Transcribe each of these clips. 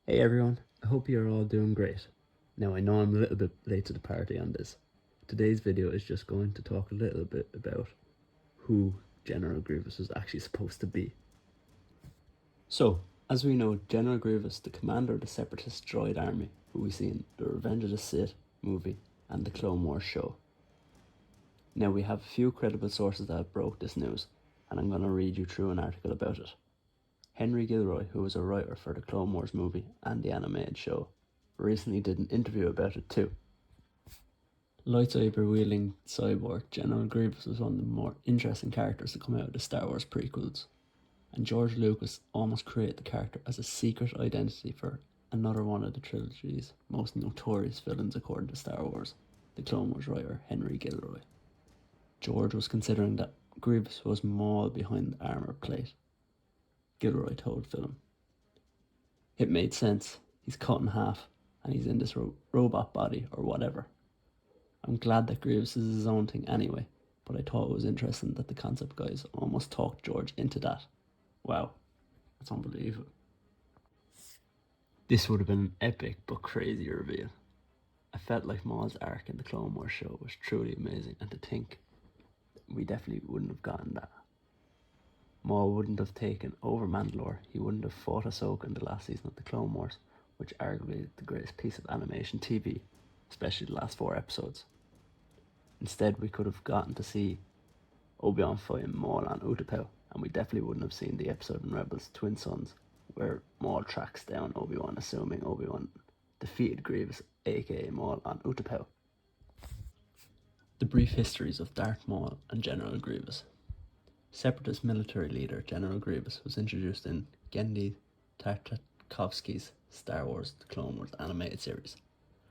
Hey everyone, I hope you're all doing great. Now I know I'm a little bit late to the party on this. Today's video is just going to talk a little bit about who General Grievous was actually supposed to be. So, as we know, General Grievous, the commander of the Separatist droid army, who we see in the Revenge of the Sith movie and the Clone Wars show. Now we have a few credible sources that have broke this news, and I'm going to read you through an article about it. Henry Gilroy, who was a writer for the Clone Wars movie and the animated show, recently did an interview about it too. Lightsaber-wielding cyborg General Grievous was one of the more interesting characters to come out of the Star Wars prequels, and George Lucas almost created the character as a secret identity for another one of the trilogy's most notorious villains according to Star Wars, the Clone Wars writer Henry Gilroy. George was considering that Grievous was Maul behind the armour plate. Gilroy told Film. It made sense. He's cut in half and he's in this robot body or whatever. I'm glad that Grievous is his own thing anyway, but I thought it was interesting that the concept guys almost talked George into that. Wow, that's unbelievable. This would have been an epic but crazy reveal. I felt like Maul's arc in the Clone Wars show was truly amazing, and to think we definitely wouldn't have gotten that. Maul wouldn't have taken over Mandalore, he wouldn't have fought Ahsoka in the last season of the Clone Wars, which arguably is the greatest piece of animation TV, especially the last 4 episodes. Instead, we could have gotten to see Obi-Wan fighting Maul on Utapau, and we definitely wouldn't have seen the episode in Rebels Twin Sons, where Maul tracks down Obi-Wan, assuming Obi-Wan defeated Grievous, aka Maul, on Utapau. The brief histories of Darth Maul and General Grievous. Separatist military leader General Grievous was introduced in Genndy Tartakovsky's Star Wars The Clone Wars animated series,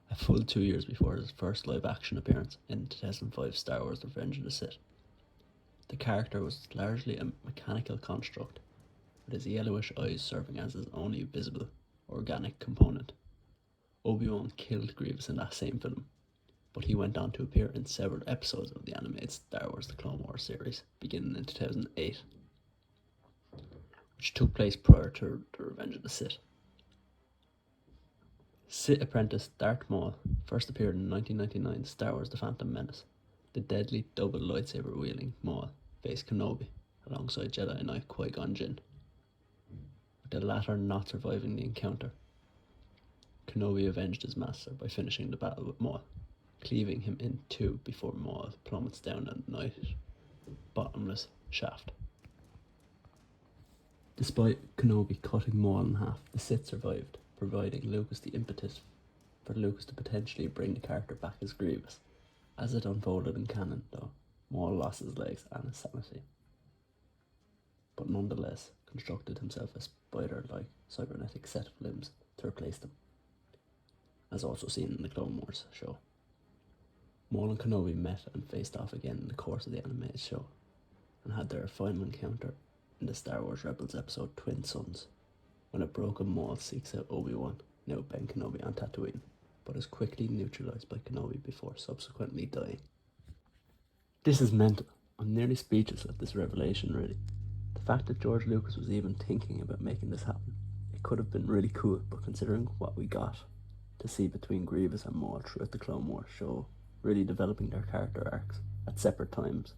a full 2 years before his first live-action appearance in 2005 Star Wars The Revenge of the Sith. The character was largely a mechanical construct, with his yellowish eyes serving as his only visible organic component. Obi-Wan killed Grievous in that same film, but he went on to appear in several episodes of the animated Star Wars The Clone Wars series, beginning in 2008, which took place prior to The Revenge of the Sith. Sith apprentice Darth Maul first appeared in 1999 Star Wars The Phantom Menace. The deadly double lightsaber-wielding Maul faced Kenobi alongside Jedi Knight Qui-Gon Jinn, with the latter not surviving the encounter. Kenobi avenged his master by finishing the battle with Maul, cleaving him in two before Maul plummets down a night bottomless shaft. Despite Kenobi cutting Maul in half, the Sith survived, providing Lucas the impetus for Lucas to potentially bring the character back as Grievous. As it unfolded in canon, though, Maul lost his legs and his sanity, but nonetheless constructed himself a spider-like cybernetic set of limbs to replace them, as also seen in the Clone Wars show. Maul and Kenobi met and faced off again in the course of the animated show, and had their final encounter in the Star Wars Rebels episode Twin Sons, when a broken Maul seeks out Obi-Wan, now Ben Kenobi, on Tatooine, but is quickly neutralised by Kenobi before subsequently dying. This is mental. I'm nearly speechless at this revelation, really. The fact that George Lucas was even thinking about making this happen, it could have been really cool, but considering what we got to see between Grievous and Maul throughout the Clone Wars show, really developing their character arcs at separate times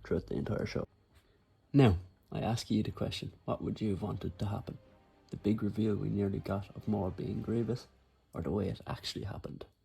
throughout the entire show. Now, I ask you the question, what would you have wanted to happen? The big reveal we nearly got of Maul being Grievous, or the way it actually happened?